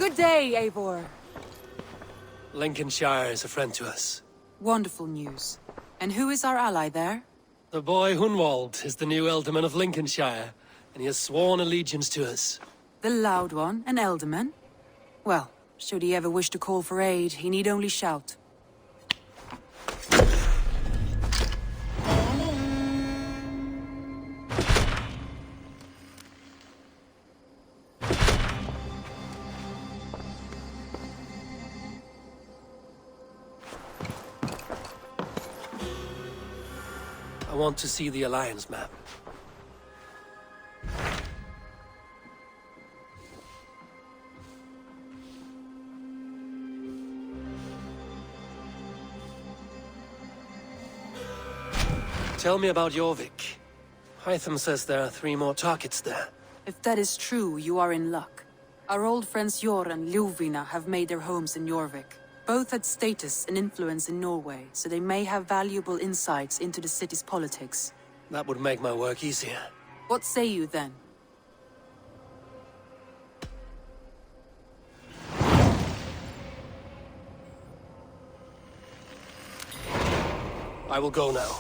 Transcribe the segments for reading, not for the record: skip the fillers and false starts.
Good day, Eivor. Lincolnshire is a friend to us. Wonderful news. And who is our ally there? The boy Hunwald is the new Ealdorman of Lincolnshire, and he has sworn allegiance to us. The loud one, an Ealdorman? Well, should he ever wish to call for aid, he need only shout. I want to see the Alliance map. Tell me about Jorvik. Hytham says there are 3 more targets there. If that is true, you are in luck. Our old friends Jor and Ljuvina have made their homes in Jorvik. Both had status and influence in Norway, so they may have valuable insights into the city's politics. That would make my work easier. What say you then? I will go now.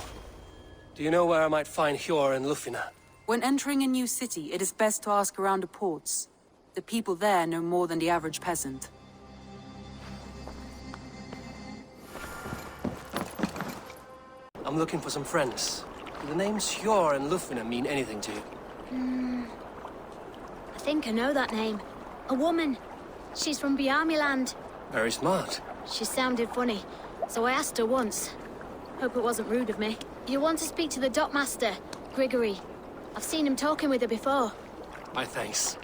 Do you know where I might find Hjor and Ljufina? When entering a new city, it is best to ask around the ports. The people there know more than the average peasant. I'm looking for some friends. Do the names Hjor and Ljufina mean anything to you? I think I know that name. A woman. She's from Bjarmiland. Very smart. She sounded funny, so I asked her once. Hope it wasn't rude of me. You want to speak to the dockmaster, Grigory. I've seen him talking with her before. My thanks.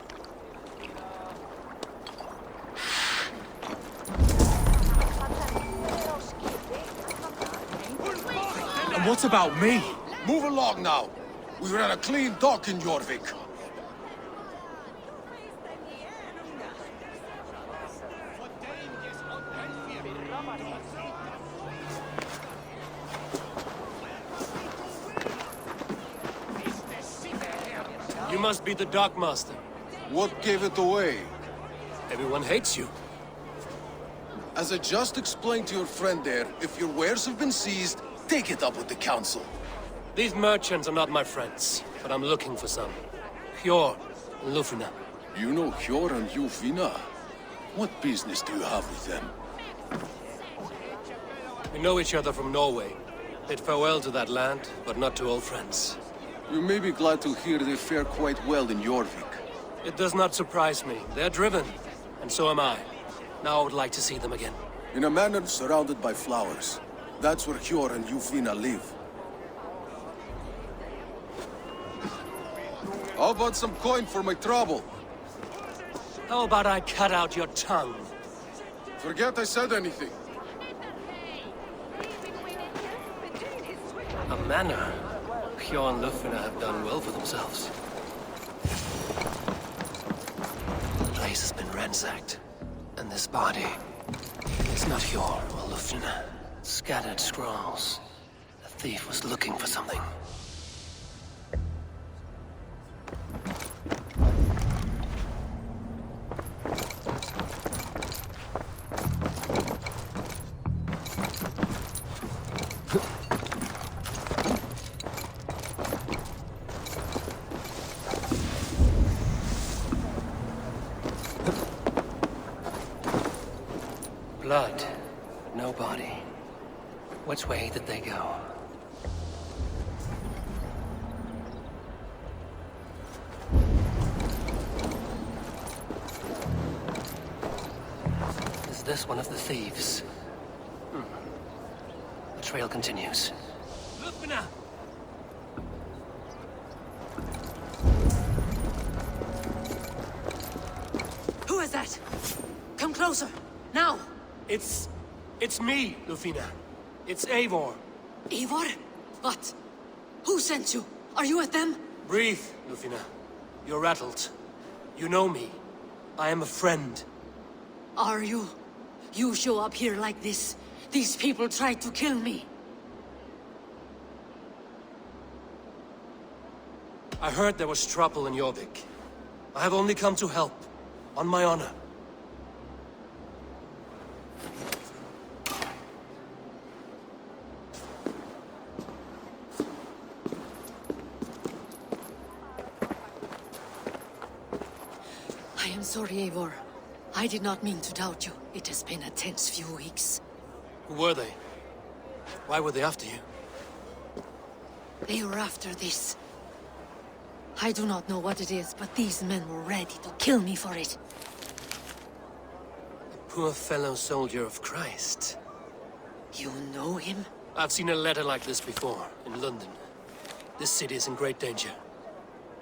And what about me? Move along now. We ran a clean dock in Jorvik. You must be the dockmaster. What gave it away? Everyone hates you. As I just explained to your friend there, if your wares have been seized, take it up with the council. These merchants are not my friends, but I'm looking for some. Hjor and Ljufina. You know Hjor and Ljufina? What business do you have with them? We know each other from Norway. Bid farewell to that land, but not to old friends. You may be glad to hear they fare quite well in Jorvik. It does not surprise me. They're driven, and so am I. Now I would like to see them again. In a manor surrounded by flowers. That's where Hjor and Ljufina live. How about some coin for my trouble? How about I cut out your tongue? Forget I said anything. A manor? Hjor and Ljufina have done well for themselves. The place has been ransacked. And this body is not Hjor or Ljufina. Scattered scrolls. The thief was looking for something. Blood, no body. Which way did they go? Is this one of the thieves? The trail continues. Ljufina! Who is that? Come closer, now! It's me, Ljufina. It's Eivor. Eivor? What? Who sent you? Are you with them? Breathe, Ljufina. You're rattled. You know me. I am a friend. Are you? You show up here like this. These people tried to kill me. I heard there was trouble in Jorvik. I have only come to help. On my honor. sorry, Eivor. I did not mean to doubt you. It has been a tense few weeks. Who were they? Why were they after you? They were after this. I do not know what it is, but these men were ready to kill me for it. A poor fellow soldier of Christ. You know him? I've seen a letter like this before, in London. This city is in great danger.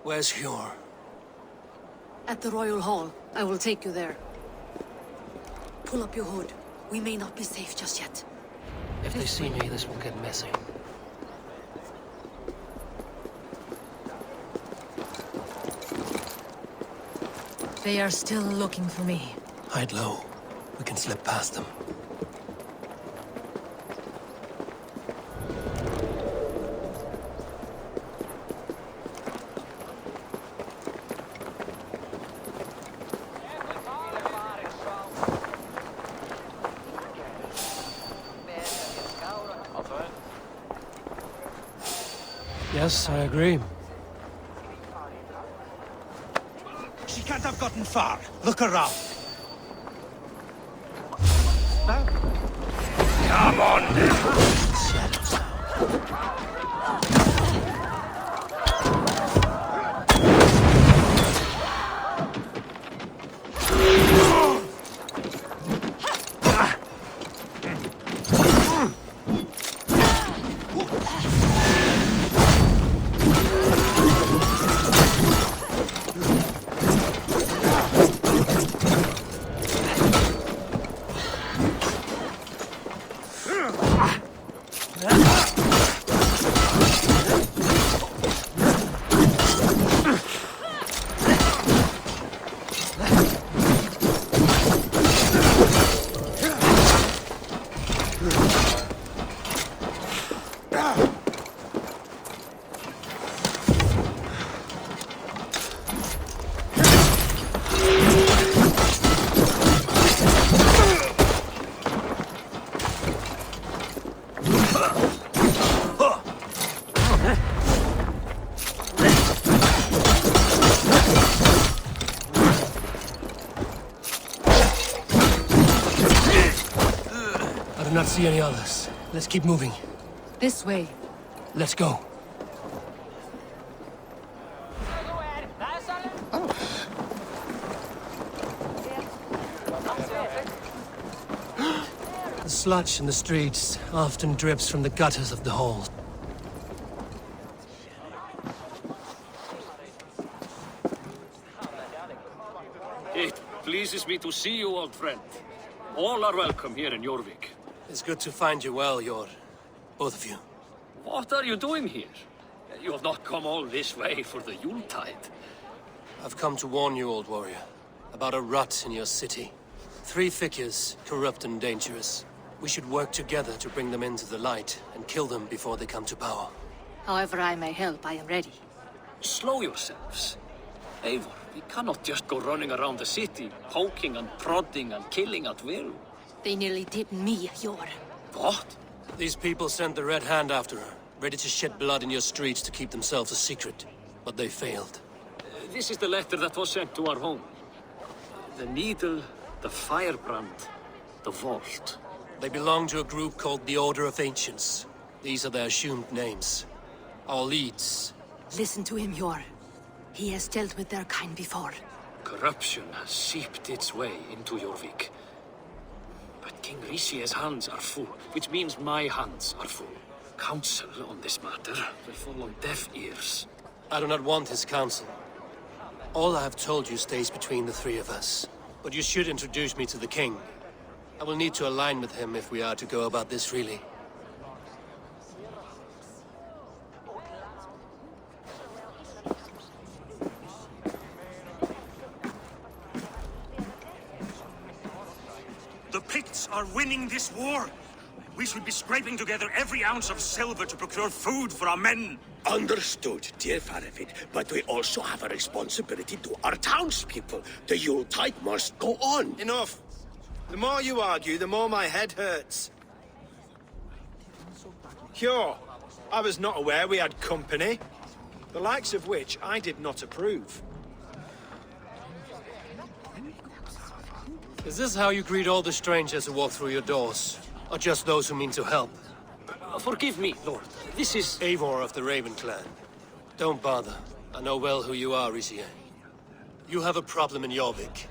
Where's Hjor? At the Royal Hall. I will take you there. Pull up your hood. We may not be safe just yet. If they see me, this will get messy. They are still looking for me. Hide low. We can slip past them. Yes, I agree. She can't have gotten far. Look around. Come on! Shadows. I do not see any others. Let's keep moving. This way. Let's go. The sludge in the streets often drips from the gutters of the halls. It pleases me to see you, old friend. All are welcome here in Jorvik. It's good to find you well, Jor. Both of you. What are you doing here? You have not come all this way for the Yuletide. I've come to warn you, old warrior, about a rot in your city. 3 figures, corrupt and dangerous. We should work together to bring them into the light and kill them before they come to power. However I may help, I am ready. Slow yourselves. Eivor, we cannot just go running around the city, poking and prodding and killing at will. They nearly did me, Jor. What? These people sent the Red Hand after her, ready to shed blood in your streets to keep themselves a secret. But they failed. This is the letter that was sent to our home. The needle, the firebrand, the vault. They belong to a group called the Order of Ancients. These are their assumed names. Our leads. Listen to him, Jor. He has dealt with their kind before. Corruption has seeped its way into Jorvik. But King Rishi's hands are full, which means my hands are full. Counsel on this matter will fall on deaf ears. I do not want his counsel. All I have told you stays between the 3 of us. But you should introduce me to the king. I will need to align with him if we are to go about this freely. The Picts are winning this war. We should be scraping together every ounce of silver to procure food for our men. Understood, dear Faravid, but we also have a responsibility to our townspeople. The Yuletide must go on. Enough. The more you argue, the more my head hurts. Sure, I was not aware we had company, the likes of which I did not approve. Is this how you greet all the strangers who walk through your doors? Or just those who mean to help? Forgive me, Lord. This is... Eivor of the Raven Clan. Don't bother. I know well who you are, Rishi. You have a problem in Jorvik.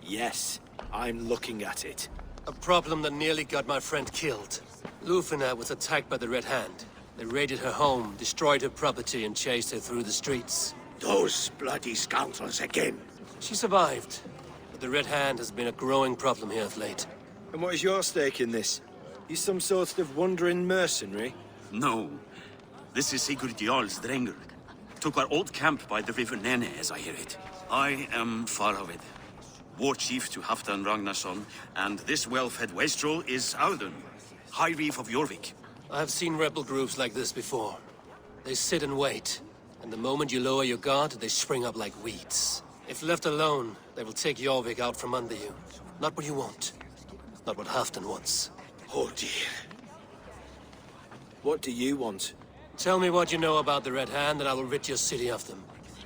Yes, I'm looking at it. A problem that nearly got my friend killed. Lufina was attacked by the Red Hand. They raided her home, destroyed her property, and chased her through the streets. Those bloody scoundrels again. She survived, but the Red Hand has been a growing problem here of late. And what is your stake in this? You some sort of wandering mercenary? No. This is Sigurd Jarl's Drenger. Took our old camp by the river Nene, as I hear it. I am Faravid, war chief to Halfdan Ragnarsson, and this well-fed wastrel is Audun, High Reef of Jorvik. I have seen rebel groups like this before. They sit and wait, and the moment you lower your guard, they spring up like weeds. If left alone, they will take Jorvik out from under you. Not what you want. Not what Halfdan wants. Oh dear. What do you want? Tell me what you know about the Red Hand, and I will rid your city of them.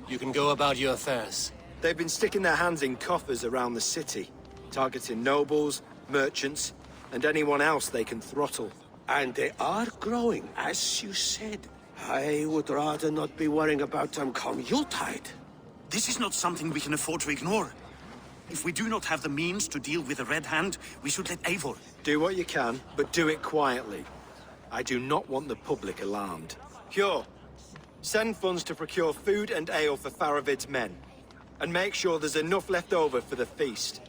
You can go about your affairs. They've been sticking their hands in coffers around the city, targeting nobles, merchants, and anyone else they can throttle. And they are growing, as you said. I would rather not be worrying about them come Yuletide. This is not something we can afford to ignore. If we do not have the means to deal with the Red Hand, we should let Eivor. Do what you can, but do it quietly. I do not want the public alarmed. Cure. Send funds to procure food and ale for Faravid's men. And make sure there's enough left over for the feast.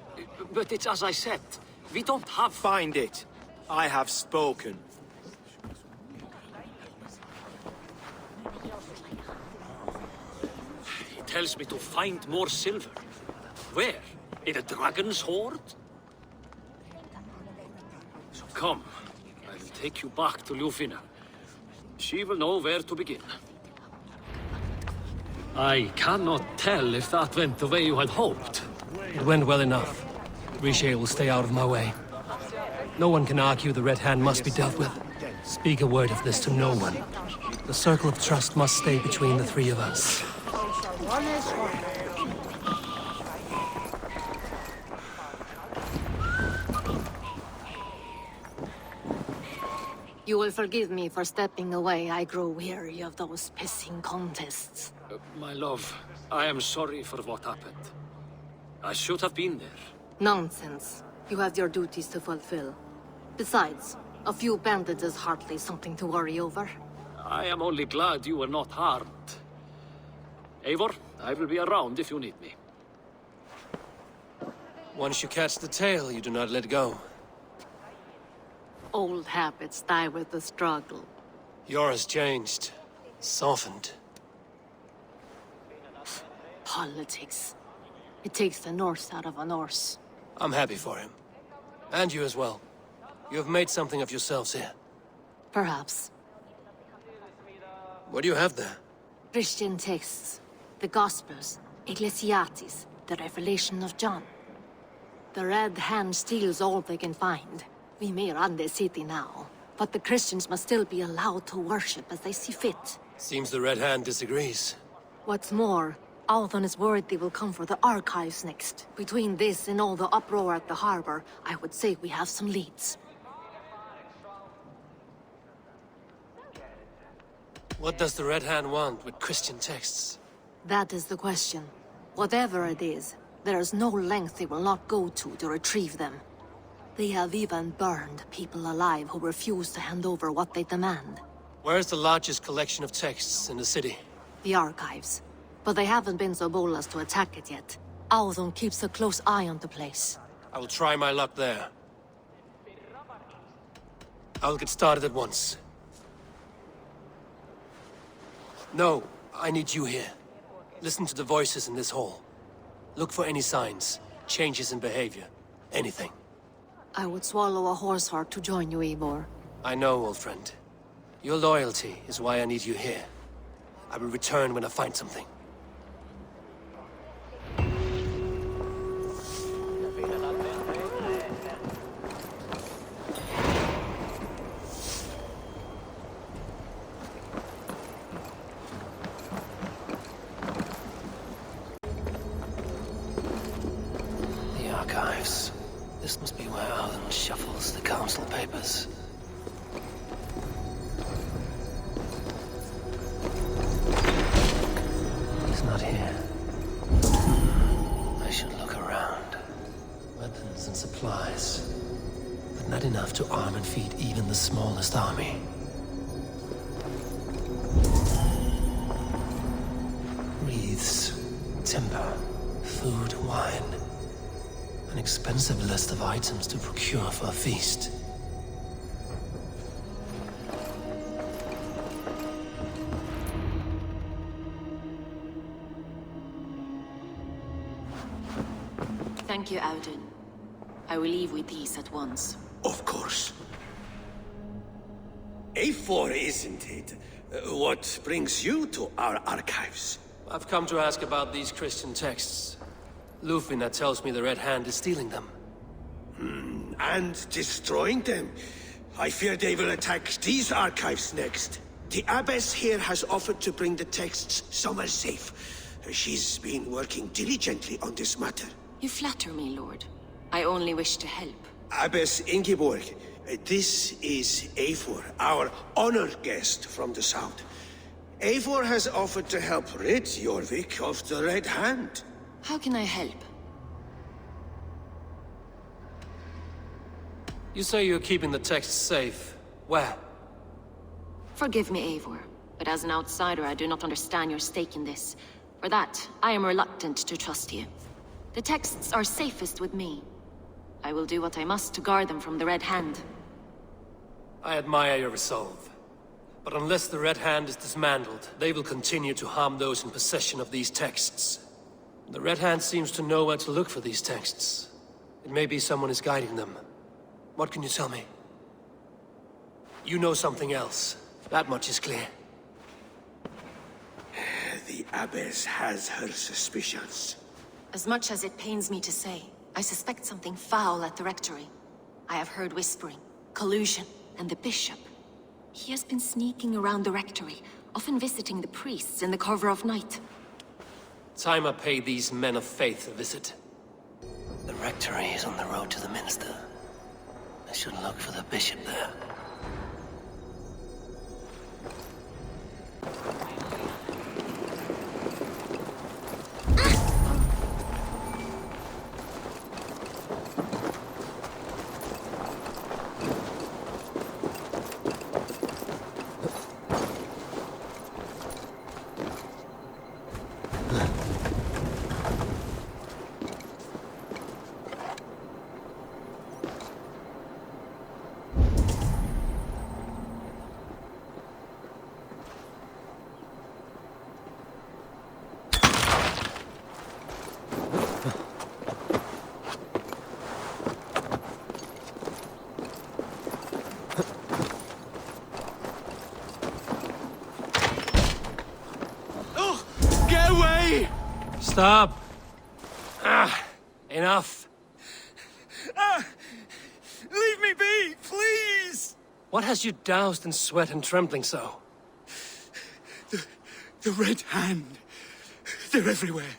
But it's as I said. We don't have... Find it. I have spoken. He tells me to find more silver. Where? In a dragon's hoard? So come. I will take you back to Lufina. She will know where to begin. I cannot tell if that went the way you had hoped. It went well enough. Rishi will stay out of my way. No one can argue the Red Hand must be dealt with. Speak a word of this to no one. The circle of trust must stay between the three of us. You will forgive me for stepping away. I grow weary of those pissing contests. My love, I am sorry for what happened. I should have been there. Nonsense. You have your duties to fulfill. Besides, a few bandits is hardly something to worry over. I am only glad you were not harmed. Eivor, I will be around if you need me. Once you catch the tail, you do not let go. Old habits die with the struggle. Yours changed. Softened. Politics. It takes the Norse out of a Norse. I'm happy for him. And you as well. You have made something of yourselves here. Perhaps. What do you have there? Christian texts. The Gospels. Ecclesiastes. The Revelation of John. The Red Hand steals all they can find. We may run the city now, but the Christians must still be allowed to worship as they see fit. Seems the Red Hand disagrees. What's more, Althon is worried they will come for the archives next. Between this and all the uproar at the harbor, I would say we have some leads. What does the Red Hand want with Christian texts? That is the question. Whatever it is, there is no length they will not go to retrieve them. They have even burned people alive who refuse to hand over what they demand. Where is the largest collection of texts in the city? The archives. But they haven't been so bold as to attack it yet. Althon keeps a close eye on the place. I will try my luck there. I will get started at once. No, I need you here. Listen to the voices in this hall. Look for any signs, changes in behavior, anything. I would swallow a horse heart to join you, Eivor. I know, old friend. Your loyalty is why I need you here. I will return when I find something. The archives. vast army. Wreaths, timber, food, wine. An expensive list of items to procure for a feast. Thank you, Audun. I will leave with these at once. Of course. A4, isn't it? What brings you to our archives? I've come to ask about these Christian texts. Lufina tells me the Red Hand is stealing them. And destroying them. I fear they will attack these archives next. The Abbess here has offered to bring the texts somewhere safe. She's been working diligently on this matter. You flatter me, Lord. I only wish to help. Abbess Ingeborg, this is Eivor, our honored guest from the south. Eivor has offered to help rid Jorvik of the Red Hand. How can I help? You say you're keeping the texts safe. Where? Forgive me, Eivor, but as an outsider, I do not understand your stake in this. For that, I am reluctant to trust you. The texts are safest with me. I will do what I must to guard them from the Red Hand. I admire your resolve. But unless the Red Hand is dismantled, they will continue to harm those in possession of these texts. The Red Hand seems to know where to look for these texts. It may be someone is guiding them. What can you tell me? You know something else. That much is clear. The Abbess has her suspicions. As much as it pains me to say, I suspect something foul at the Rectory. I have heard whispering, collusion, and the Bishop. He has been sneaking around the Rectory, often visiting the priests in the cover of night. Time I pay these men of faith a visit. The Rectory is on the road to the Minster. I should look for the Bishop there. Stop! Enough! Leave me be, please! What has you doused in sweat and trembling so? The Red Hand. They're everywhere.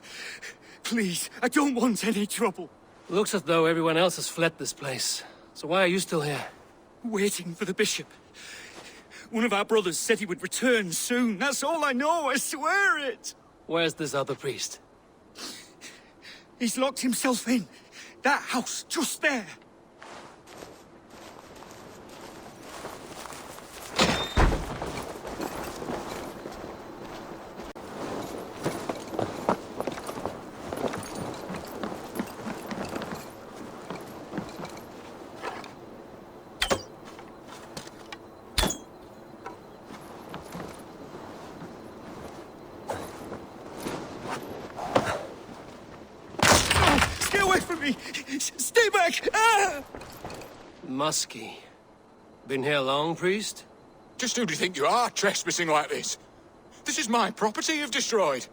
Please, I don't want any trouble. Looks as though everyone else has fled this place. So why are you still here? Waiting for the Bishop. One of our brothers said he would return soon. That's all I know, I swear it! Where's this other priest? He's locked himself in. That house, just there. Stay back! Ah! Musky. Been here long, priest? Just who do you think you are, trespassing like this? This is my property you've destroyed.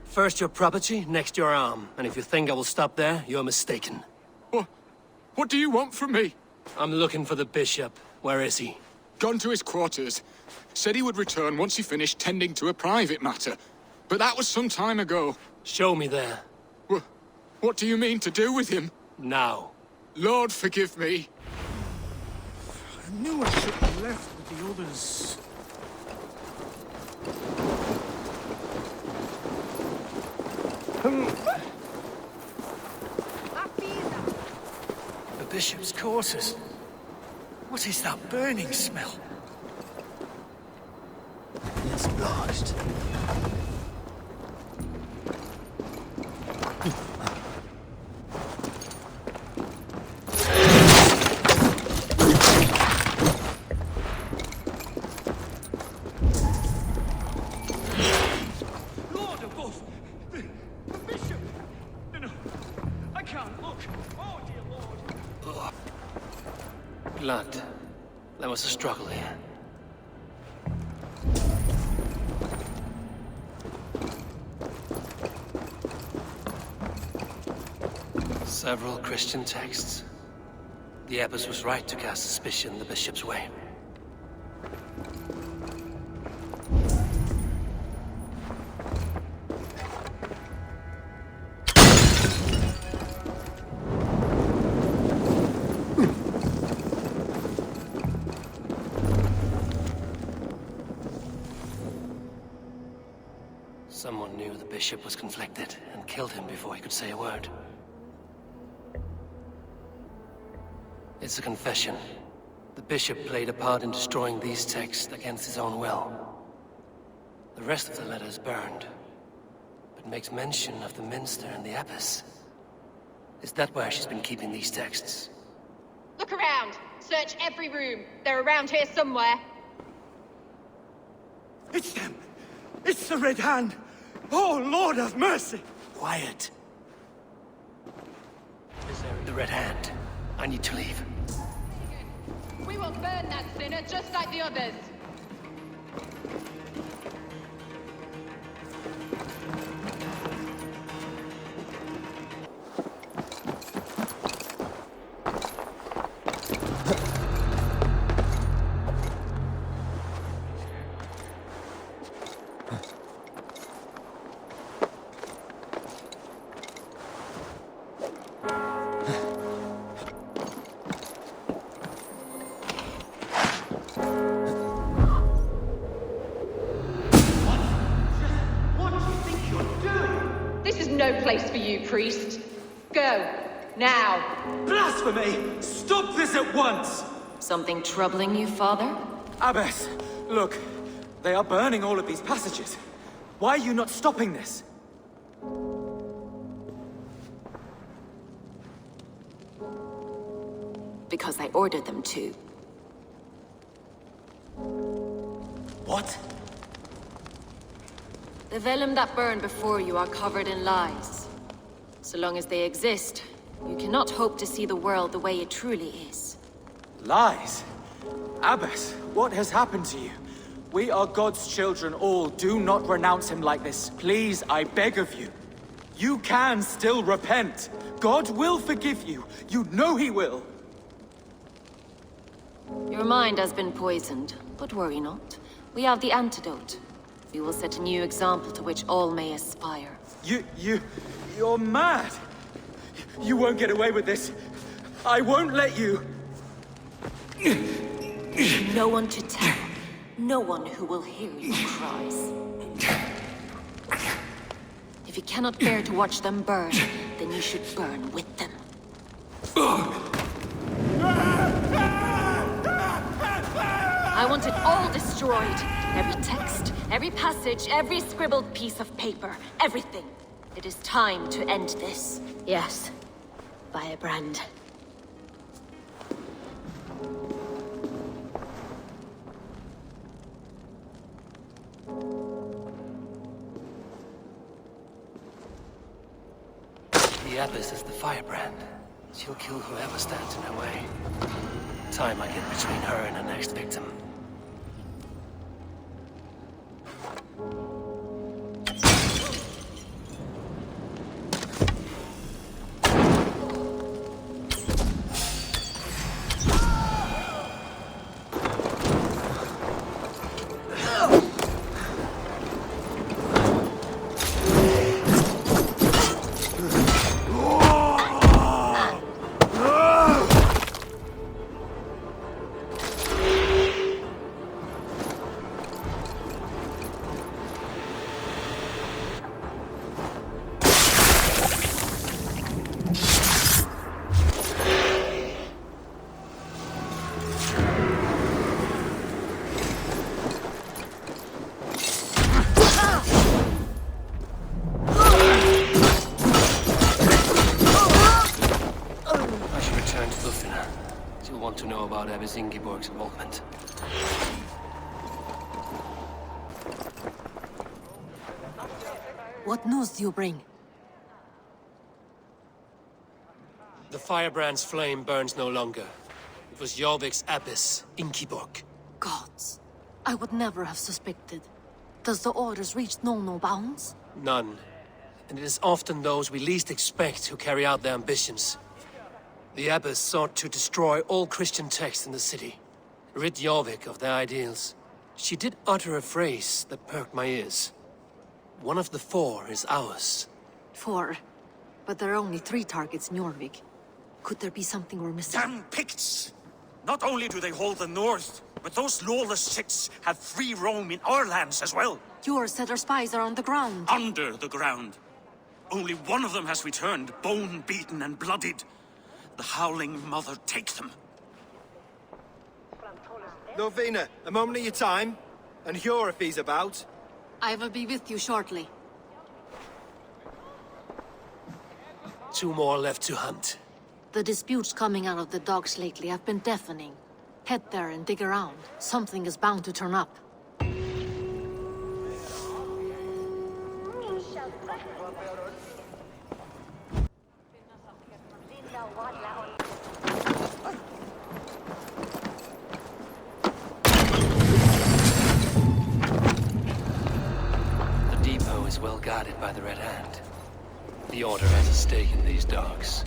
First your property, next your arm. And if you think I will stop there, you're mistaken. What do you want from me? I'm looking for the Bishop. Where is he? Gone to his quarters. Said he would return once he finished tending to a private matter. But that was some time ago. Show me there. What do you mean to do with him? Now. Lord, forgive me. I knew I should have left with the others. The Bishop's quarters. What is that burning smell? It's lost. Lord above! The bishop! No, I can't look. Oh, dear Lord. Blood. There was a struggle here. Several Christian texts. The abbess was right to cast suspicion the bishop's way. Someone knew the bishop was conflicted and killed him before he could say a word. It's a confession. The bishop played a part in destroying these texts against his own will. The rest of the letter is burned, but makes mention of the minster and the abbess. Is that where she's been keeping these texts? Look around. Search every room. They're around here somewhere. It's them! It's the Red Hand! Oh, Lord have mercy! Quiet. The Red Hand. I need to leave. We will burn that sinner just like the others. No place for you, priest. Go. Now. Blasphemy! Stop this at once! Something troubling you, Father? Abbess, look. They are burning all of these passages. Why are you not stopping this? Because I ordered them to. What? The vellum that burn before you are covered in lies. So long as they exist, you cannot hope to see the world the way it truly is. Lies? Abbess, what has happened to you? We are God's children all. Do not renounce him like this. Please, I beg of you. You can still repent. God will forgive you. You know he will. Your mind has been poisoned, but worry not. We have the antidote. We will set a new example to which all may aspire. You're mad! You won't get away with this. I won't let you! No one to tell. No one who will hear your cries. If you cannot bear to watch them burn, then you should burn with them. I want it all destroyed. Every text, every passage, every scribbled piece of paper. Everything. It is time to end this. Yes. Firebrand. The abbess is the firebrand. She'll kill whoever stands in her way. Time I get between her and her next victim. notice Ingeborg's involvement. What news do you bring? The firebrand's flame burns no longer. It was Jorvik's abbess, Ingeborg. Gods, I would never have suspected. Does the orders reach no bounds? None. And it is often those we least expect who carry out their ambitions. The abbess sought to destroy all Christian texts in the city, rid Jorvik of their ideals. She did utter a phrase that perked my ears. One of the 4 is ours. 4? But there are only 3 targets in Jorvik. Could there be something we're missing? Damn Picts! Not only do they hold the north, but those lawless sects have free roam in our lands as well. Yours said our spies are on the ground. Under the ground. Only one of them has returned, bone-beaten and bloodied. The Howling Mother take them. Lovina, a moment of your time. And Hjor if he's about. I will be with you shortly. 2 more left to hunt. The disputes coming out of the docks lately have been deafening. Head there and dig around. Something is bound to turn up. The depot is well guarded by the Red Hand. The Order has a stake in these dogs.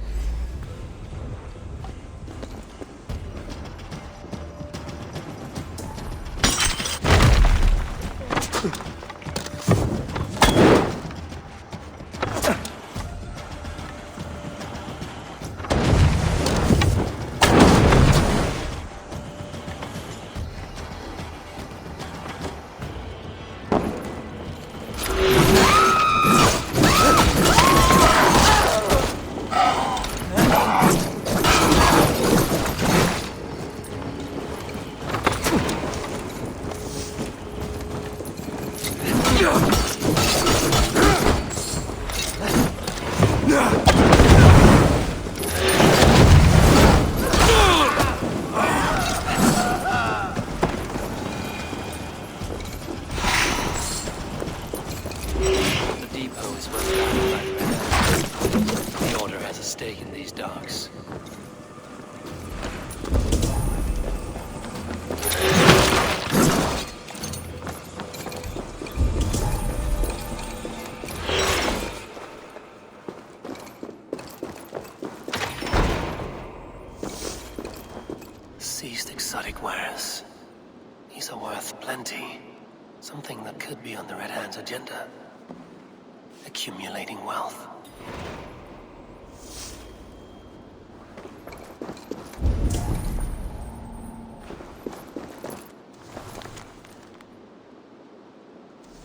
Seized exotic wares. These are worth plenty. Something that could be on the Red Hand's agenda. Accumulating wealth.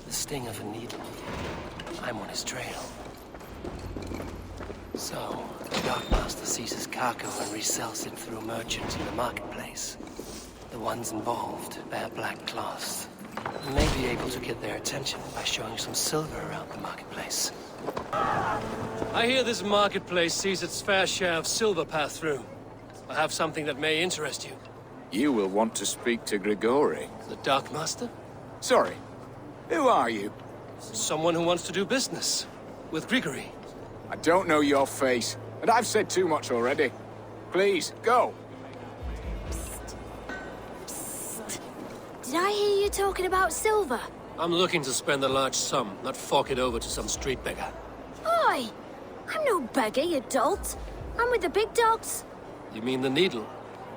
The sting of a needle. I'm on his trail. So, the Dockmaster seizes cargo and resells it through merchants in the marketplace. The ones involved bear black cloths. And may be able to get their attention by showing some silver around the marketplace. I hear this marketplace sees its fair share of silver pass through. I have something that may interest you. You will want to speak to Grigori. The Dockmaster? Sorry. Who are you? Someone who wants to do business. With Grigori. I don't know your face, and I've said too much already. Please, go. Did I hear you talking about silver? I'm looking to spend a large sum, not fork it over to some street beggar. Oi! I'm no beggar, you dolt. I'm with the big dogs. You mean the needle?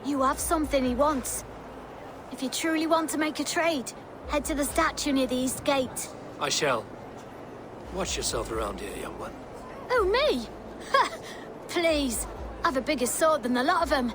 You have something he wants. If you truly want to make a trade, head to the statue near the east gate. I shall. Watch yourself around here, young one. Oh, me? Ha! Please. I've a bigger sword than the lot of them.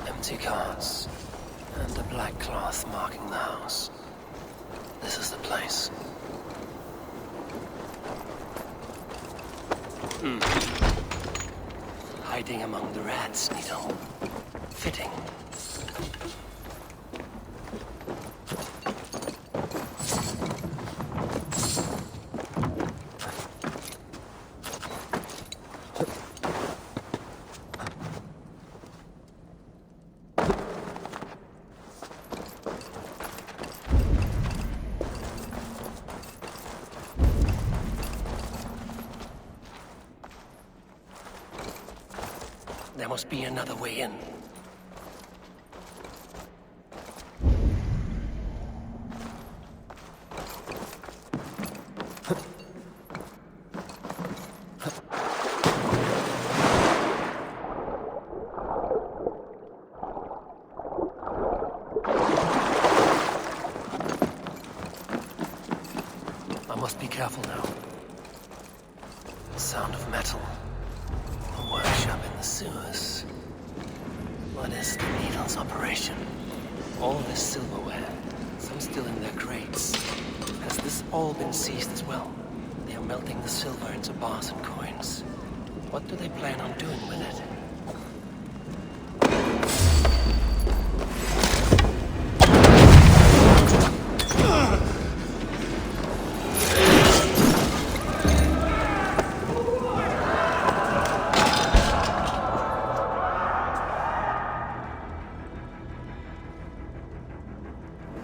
Empty carts, and a black cloth marking the house. This is the place. Hiding among the rats, Needle. Fitting. There must be another way in. I must be careful now. The sound of metal. A workshop in the sewers. What is the Needle's operation? All this silverware, some still in their crates. Has this all been seized as well? They are melting the silver into bars and coins. What do they plan on doing with it?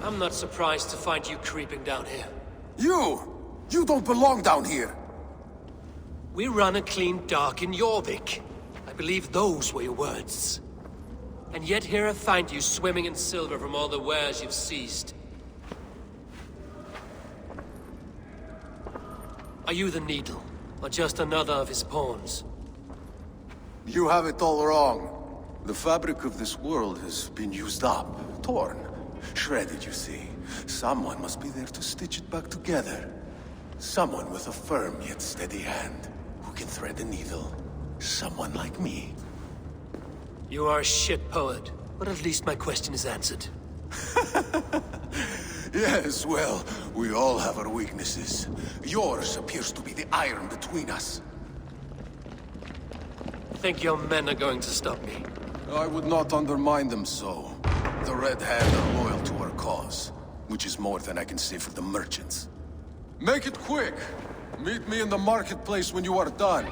I'm not surprised to find you creeping down here. You don't belong down here. We run a clean dock in Jorvik. I believe those were your words. And yet here I find you swimming in silver from all the wares you've seized. Are you the Needle, or just another of his pawns? You have it all wrong. The fabric of this world has been used up, torn, shredded, you see. Someone must be there to stitch it back together. Someone with a firm yet steady hand, who can thread the needle. Someone like me. You are a shit poet, but at least my question is answered. Yes, well, we all have our weaknesses. Yours appears to be the iron between us. Think your men are going to stop me? I would not undermine them so. The Red Hand are loyal to our cause, which is more than I can say for the merchants. Make it quick! Meet me in the marketplace when you are done.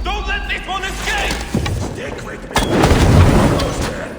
Don't let this one escape! Stick with me. Almost there.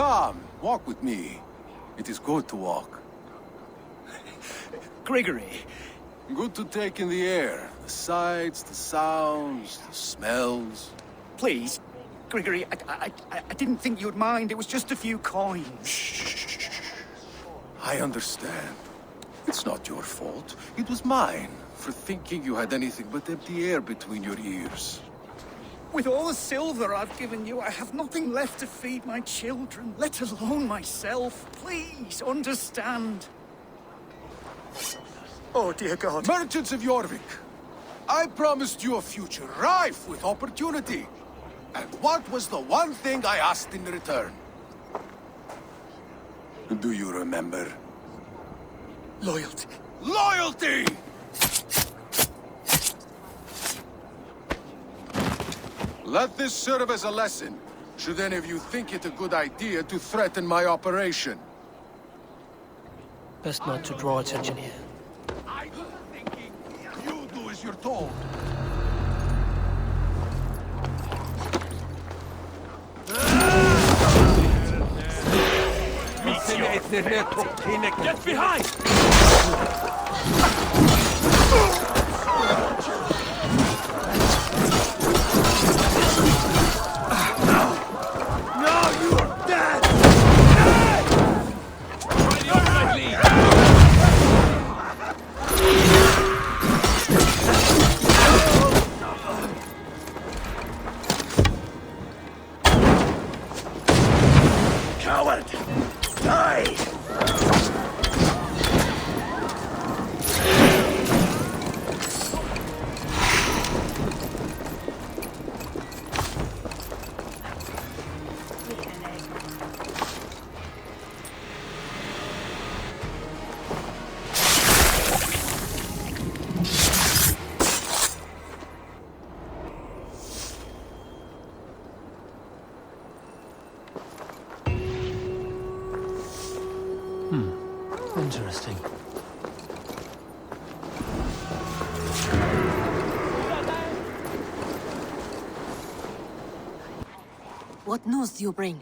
Come, walk with me. It is good to walk. Grigory. Good to take in the air. The sights, the sounds, the smells. Please, Grigory, I didn't think you'd mind. It was just a few coins. Shh. I understand. It's not your fault. It was mine, for thinking you had anything but empty air between your ears. With all the silver I've given you, I have nothing left to feed my children, let alone myself. Please, understand. Oh, dear God. Merchants of Jorvik, I promised you a future rife with opportunity. And what was the one thing I asked in return? Do you remember? Loyalty. Loyalty! Let this serve as a lesson, should any of you think it a good idea to threaten my operation. Best not to draw attention here. I'm thinking you do as you're told. Get behind! Coward! Die! Interesting. What news do you bring?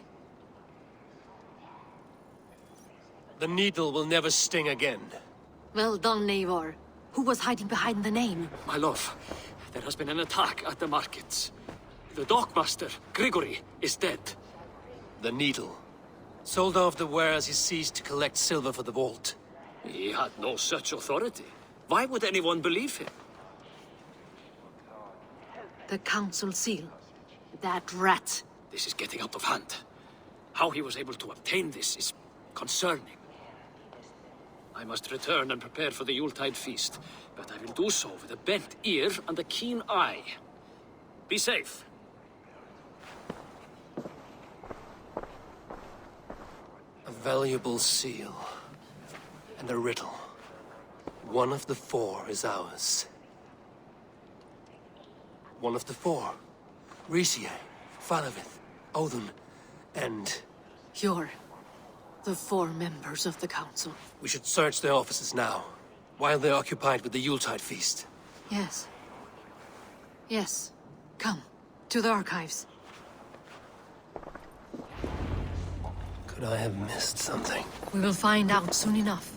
The needle will never sting again. Well done, Eivor. Who was hiding behind the name? My love, there has been an attack at the markets. The dockmaster, Grigory, is dead. The needle. Sold off the wares he seized to collect silver for the vault. He had no such authority. Why would anyone believe him? The council seal. That rat. This is getting out of hand. How he was able to obtain this is concerning. I must return and prepare for the Yuletide feast, but I will do so with a bent ear and a keen eye. Be safe. A valuable seal. And a riddle. One of the four is ours. One of the four. Risie, Falavith, Odin, and... You're the four members of the council. We should search their offices now, while they're occupied with the Yuletide feast. Yes. Yes. Come, to the archives. Could I have missed something? We will find out soon enough.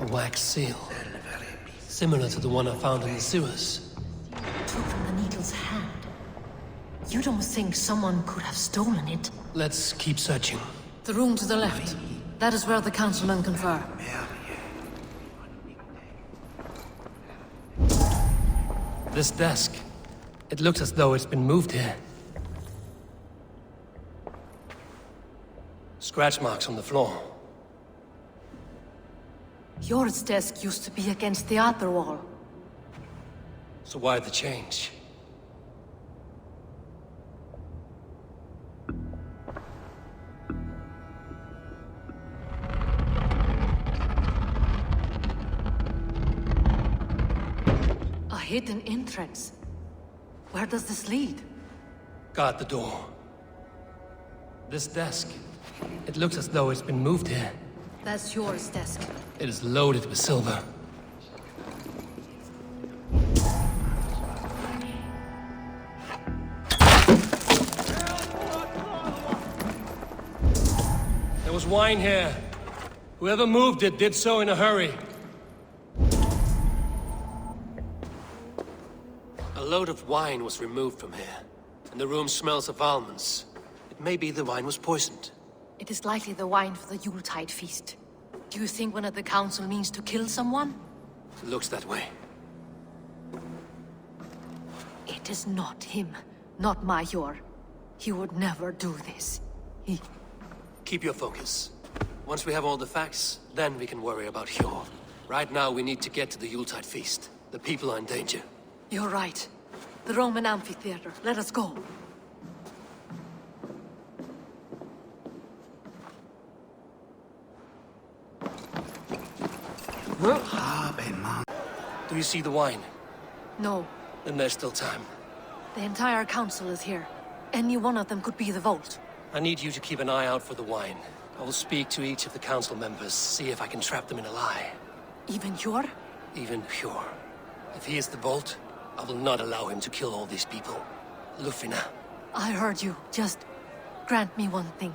A wax seal. Similar to the one I found in the sewers. Took from the needle's hand. You don't think someone could have stolen it? Let's keep searching. The room to the left. That is where the councilmen confer. This desk. It looks as though it's been moved here. Scratch marks on the floor. Yours desk used to be against the other wall. So why the change? A hidden entrance. Where does this lead? Guard the door. This desk. It looks as though it's been moved here. That's yours desk. It is loaded with silver. There was wine here. Whoever moved it did so in a hurry. A load of wine was removed from here, and the room smells of almonds. It may be the wine was poisoned. It is likely the wine for the Yuletide feast. Do you think one of the council means to kill someone? It looks that way. It is not him, not Major. He would never do this. He... Keep your focus. Once we have all the facts, then we can worry about Hjor. Right now, we need to get to the Yuletide feast. The people are in danger. You're right. The Roman amphitheater. Let us go. Do you see the wine? No. Then there's still time. The entire council is here. Any one of them could be the vault. I need you to keep an eye out for the wine. I will speak to each of the council members, see if I can trap them in a lie. Even Hjor? Even Hjor. If he is the vault, I will not allow him to kill all these people. Lufina. I heard you. Just grant me one thing.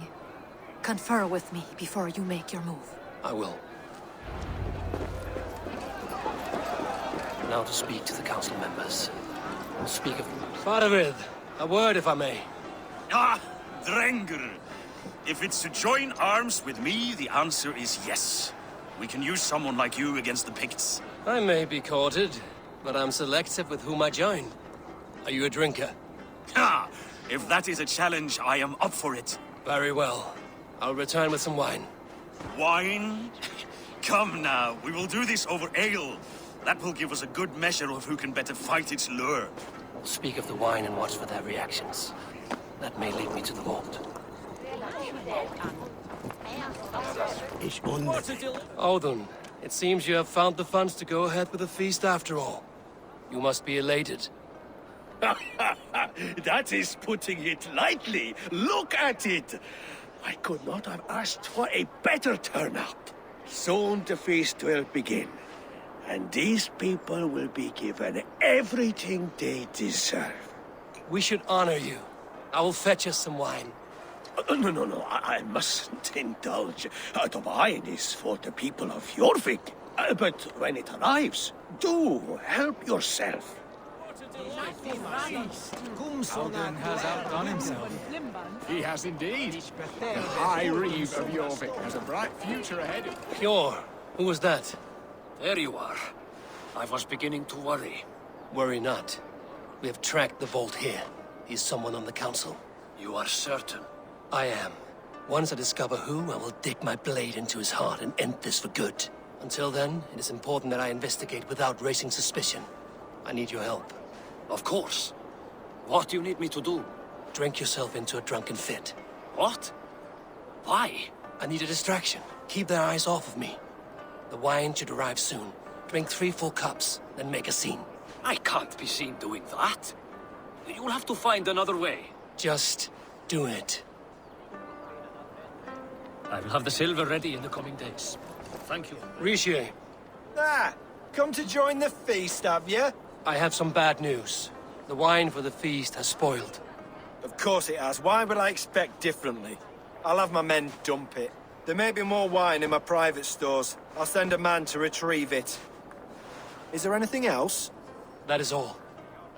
Confer with me before you make your move. I will. Now to speak to the council members. I'll speak of... Faravid, a word if I may. Ah, Drengr. If it's to join arms with me, the answer is yes. We can use someone like you against the Picts. I may be courted, but I'm selective with whom I join. Are you a drinker? Ha! If that is a challenge, I am up for it. Very well. I'll return with some wine. Wine? Come now, we will do this over ale. That will give us a good measure of who can better fight its lure. I'll speak of the wine and watch for their reactions. That may lead me to the vault. Odin, it seems you have found the funds to go ahead with the feast after all. You must be elated. That is putting it lightly. Look at it. I could not have asked for a better turnout. Soon the feast will begin. And these people will be given everything they deserve. We should honor you. I will fetch us some wine. No. I mustn't indulge. The wine is for the people of Jorvik. But when it arrives, do help yourself. Alden has outdone himself. He has indeed. The High Reeve of Jorvik has a bright future ahead of him. Hjor, who was that? There you are. I was beginning to worry. Worry not. We have tracked the vault here. He's someone on the council. You are certain? I am. Once I discover who, I will dig my blade into his heart and end this for good. Until then, it is important that I investigate without raising suspicion. I need your help. Of course. What do you need me to do? Drink yourself into a drunken fit. What? Why? I need a distraction. Keep their eyes off of me. The wine should arrive soon. Drink 3 full cups, then make a scene. I can't be seen doing that. You'll have to find another way. Just do it. I will have the silver ready in the coming days. Thank you. Rishi. Come to join the feast, have you? I have some bad news. The wine for the feast has spoiled. Of course it has. Why would I expect differently? I'll have my men dump it. There may be more wine in my private stores. I'll send a man to retrieve it. Is there anything else? That is all.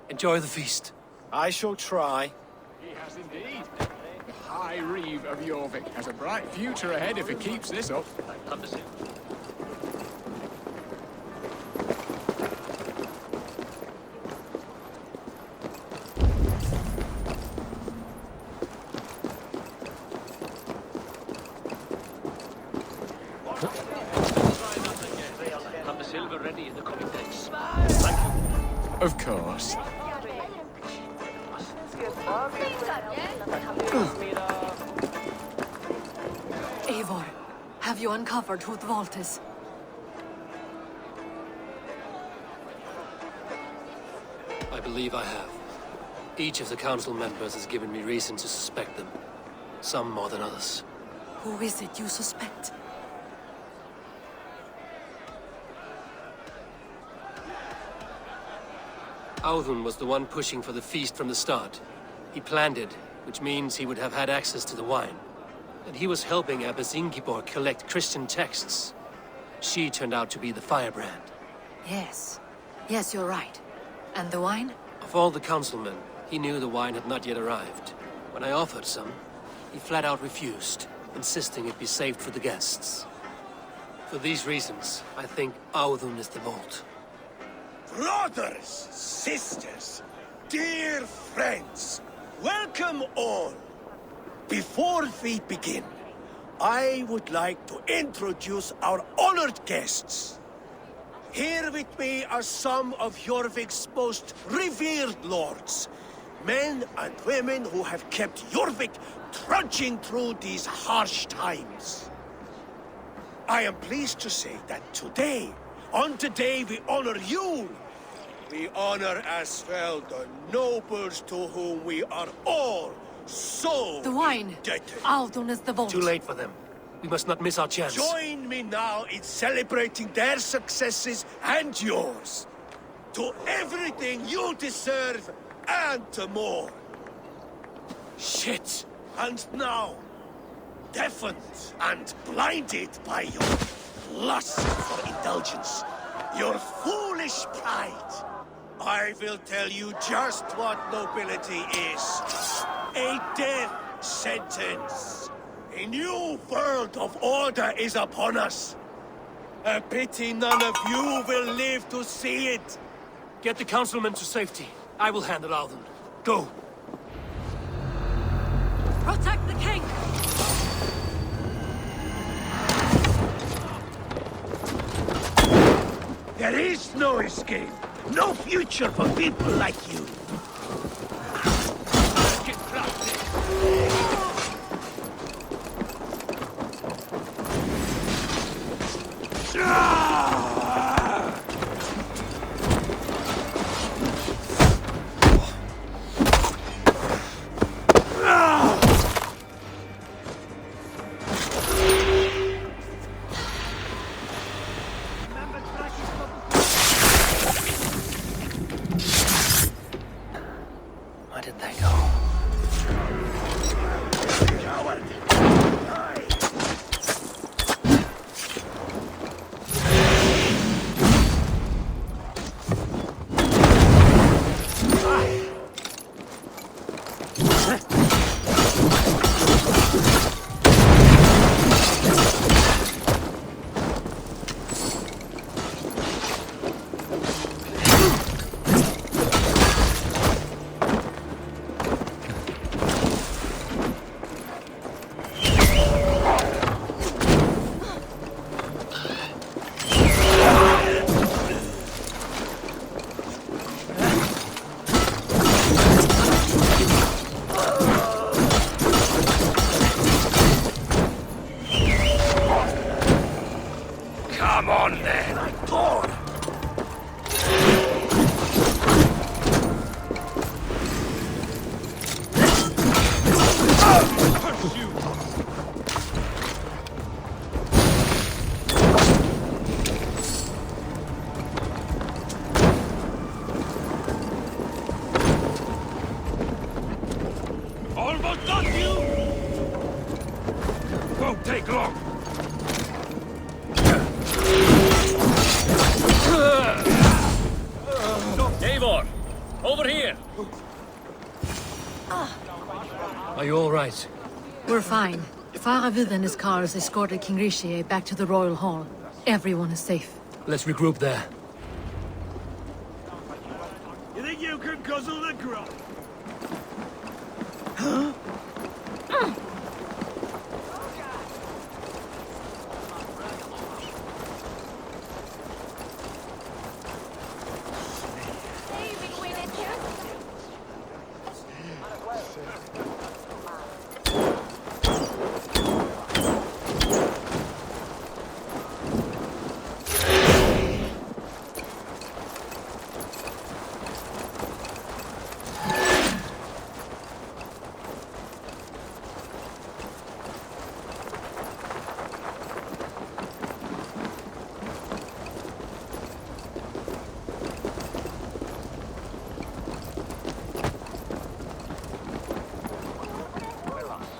Enjoy the feast. I shall try. He has indeed. The High Reeve of Jorvik has a bright future ahead if it keeps this up. Of course. Eivor, have you uncovered who the vault is? I believe I have. Each of the council members has given me reason to suspect them. Some more than others. Who is it you suspect? Audun was the one pushing for the feast from the start. He planned it, which means he would have had access to the wine. And he was helping Abbess Ingibor collect Christian texts. She turned out to be the firebrand. Yes. Yes, you're right. And the wine? Of all the councilmen, he knew the wine had not yet arrived. When I offered some, he flat out refused, insisting it be saved for the guests. For these reasons, I think Audun is the vault. Brothers, sisters, dear friends, welcome all. Before we begin, I would like to introduce our honored guests. Here with me are some of Jorvik's most revered lords. Men and women who have kept Jorvik trudging through these harsh times. I am pleased to say that today, on the day we honor you, we honor as well the nobles to whom we are all so The wine! indebted. Audun is the vault. Too late for them. We must not miss our chance. Join me now in celebrating their successes and yours. To everything you deserve and to more. Shit! And now, deafened and blinded by your lust for indulgence, your foolish pride, I will tell you just what nobility is. A death sentence. A new world of order is upon us. A pity none of you will live to see it. Get the councilmen to safety. I will handle Audun. Go! Protect the king! There is no escape. No future for people like you. Where did they go? Come on then, Thor! Almost got you! Won't take long. Eivor! Over here! Are you all right? We're fine. Faravid and his cars escorted King Rishi back to the Royal Hall. Everyone is safe. Let's regroup there. You think you can guzzle the grub?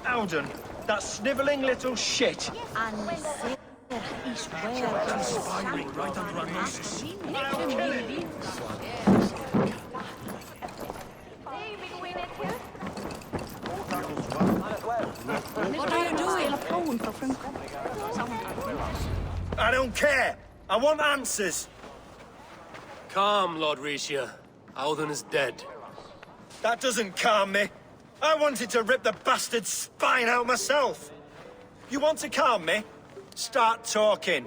Alden, that snivelling little shit. Conspiring right under our noses. I'll kill him. What are you doing? I don't care. I want answers. Calm, Lord Rishia. Alden is dead. That doesn't calm me. I wanted to rip the bastard's spine out myself. You want to calm me? Start talking.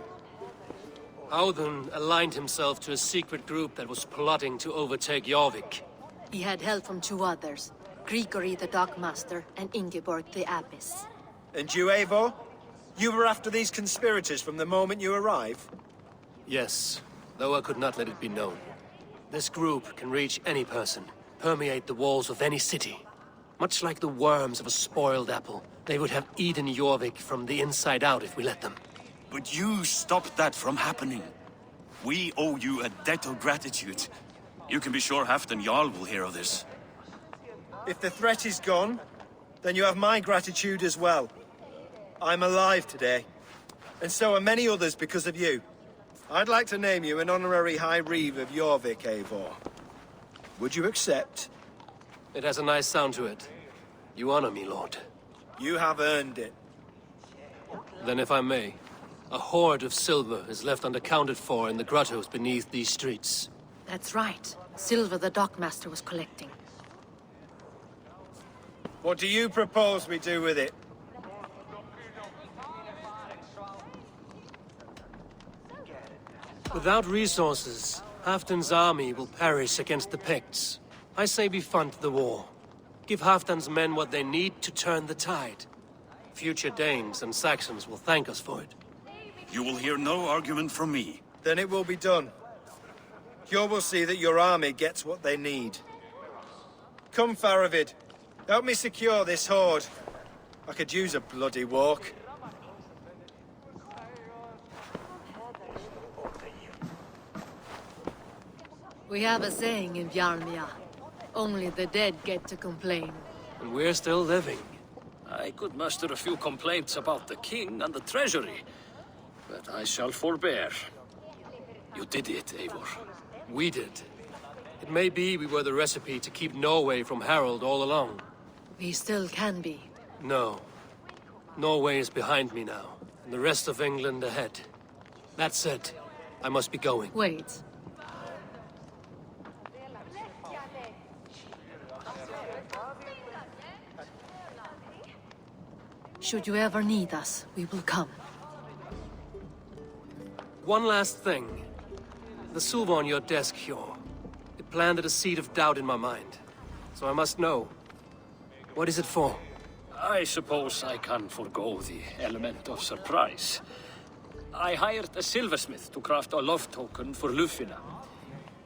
Alden aligned himself to a secret group that was plotting to overtake Jorvik. He had help from two others, Grigory the Dockmaster and Ingeborg the Abbess. And you, Eivor? You were after these conspirators from the moment you arrived? Yes, though I could not let it be known. This group can reach any person, permeate the walls of any city. Much like the worms of a spoiled apple, they would have eaten Jorvik from the inside out if we let them. But you stopped that from happening. We owe you a debt of gratitude. You can be sure Halfdan Jarl will hear of this. If the threat is gone, then you have my gratitude as well. I'm alive today, and so are many others because of you. I'd like to name you an honorary High Reeve of Jorvik, Eivor. Would you accept? It has a nice sound to it. You honor me, Lord. You have earned it. Then if I may, a hoard of silver is left unaccounted for in the grottos beneath these streets. That's right. Silver the Dockmaster was collecting. What do you propose we do with it? Without resources, Halfdan's army will perish against the Picts. I say we fund the war. Give Halfdan's men what they need to turn the tide. Future Danes and Saxons will thank us for it. You will hear no argument from me. Then it will be done. You will see that your army gets what they need. Come, Faravid. Help me secure this hoard. I could use a bloody walk. We have a saying in Bjarmia. Only the dead get to complain. And we're still living. I could muster a few complaints about the king and the treasury, but I shall forbear. You did it, Eivor. We did. It may be we were the recipe to keep Norway from Harald all along. We still can be. No. Norway is behind me now, and the rest of England ahead. That said, I must be going. Wait. Should you ever need us, we will come. One last thing. The silver on your desk, Hjor. It planted a seed of doubt in my mind. So I must know. What is it for? I suppose I can forgo the element of surprise. I hired a silversmith to craft a love token for Lufina.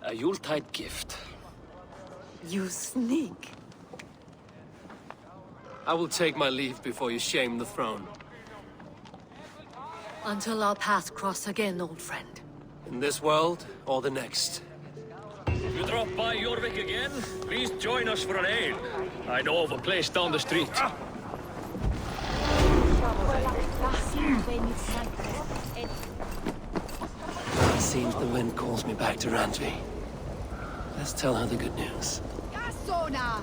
A Yuletide gift. You sneak. I will take my leave before you shame the throne. Until our paths cross again, old friend. In this world, or the next. If you drop by Jorvik again, please join us for an ale. I know of a place down the street. It seems the wind calls me back to Randvi. Let's tell her the good news. Gasona!